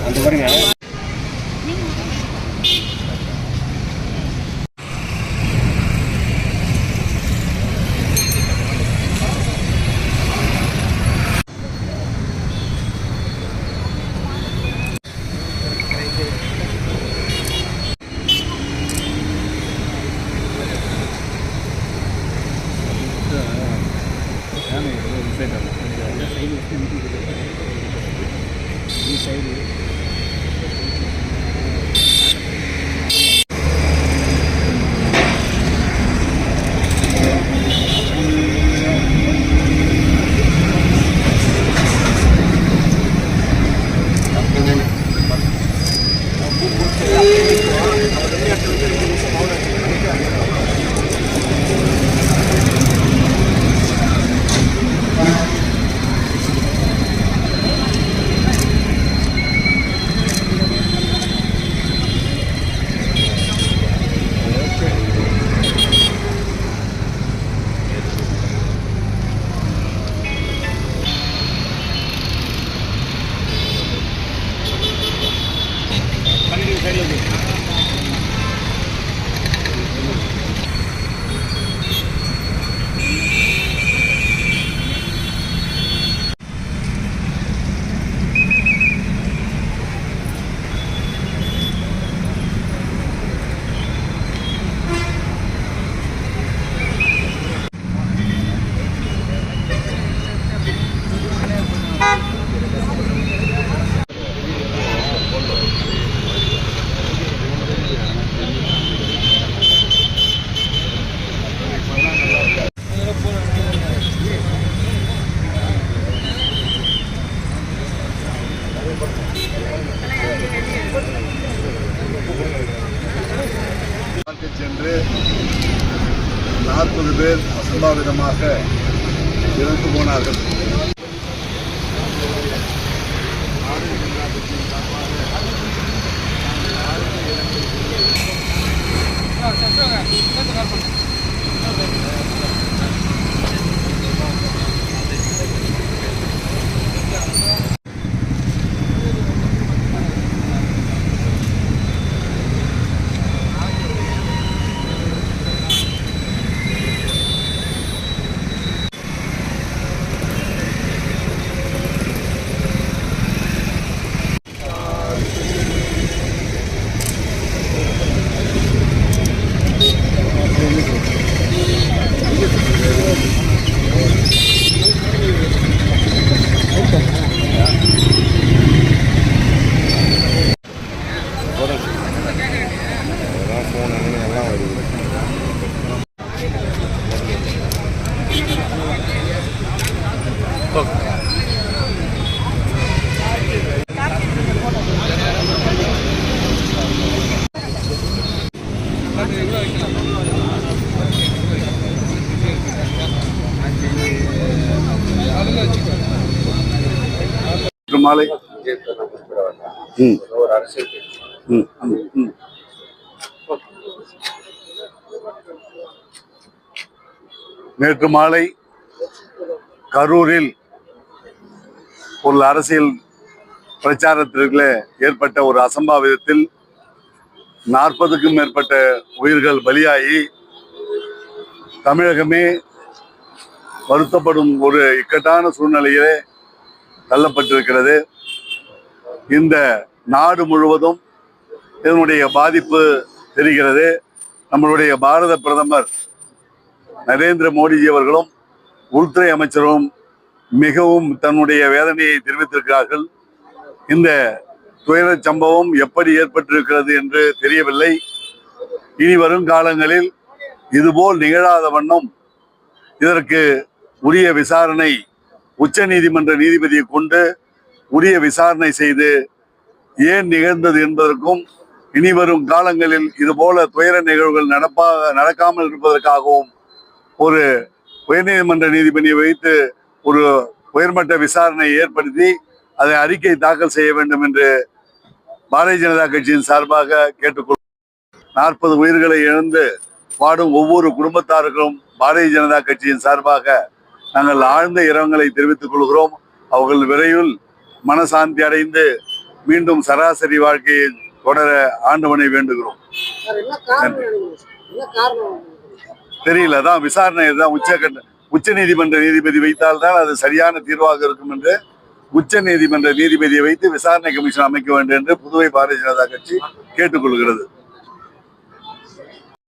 அந்த பாருங்க. சென்று 40 பேர் அசம்பாவிதமாக இறந்து போனார்கள். மாலை நேற்று மாலை கரூரில் ஒரு அரசியல் பிரச்சாரத்திற்கு ஏற்பட்ட ஒரு அசம்பாவிதத்தில் 40க்கும் மேற்பட்ட உயிர்கள் பலியாகி தமிழகமே வருத்தப்படும் ஒரு இக்கட்டான சூழ்நிலையிலே தள்ளப்பட்டிருக்கிறது. இந்த நாடு முழுவதும் இதனுடைய பாதிப்பு தெரிகிறது. நம்மளுடைய பாரத பிரதமர் நரேந்திர மோடிஜி அவர்களும் உள்துறை அமைச்சரும் மிகவும் தன்னுடைய வேதனையை தெரிவித்திருக்கிறார்கள். இந்த துயர சம்பவம் எப்படி ஏற்பட்டிருக்கிறது என்று தெரியவில்லை. இனி வரும் காலங்களில் இதுபோல் நிகழாத வண்ணம் இதற்கு உரிய விசாரணை உச்ச நீதிமன்ற நீதிபதியை கொண்டு உரிய விசாரணை செய்து ஏன் நிகழ்ந்தது என்பதற்கும் இனி வரும் காலங்களில் இதுபோல துயர நிகழ்வுகள் நடக்காமல் இருப்பதற்காகவும் ஒரு உயர்நீதிமன்ற நீதிபதியை வைத்து ஒரு உயர்மட்ட விசாரணை ஏற்படுத்தி அதை அறிக்கை தாக்கல் செய்ய வேண்டும் என்று பாரதிய ஜனதா கட்சியின் சார்பாக கேட்டுக்கொள். 40 உயிர்களை இழந்து வாடும் ஒவ்வொரு குடும்பத்தாருக்கும் பாரதிய ஜனதா கட்சியின் சார்பாக நாங்கள் ஆழ்ந்த இரங்கலை தெரிவித்துக் கொள்கிறோம். அவர்கள் விரைவில் மனசாந்தி அடைந்து மீண்டும் சராசரி வாழ்க்கையை தொடர ஆண்டவனை வேண்டுகிறோம். தெரியல, தான் விசாரணை தான் உச்ச நீதிமன்ற நீதிபதி வைத்தால்தான் அது சரியான தீர்வாக இருக்கும் என்று உச்ச நீதிமன்ற நீதிபதியை வைத்து விசாரணை கமிஷன் அமைக்க வேண்டும் என்று புதுவை பாரதிய ஜனதா கட்சி கேட்டுக்கொள்கிறது.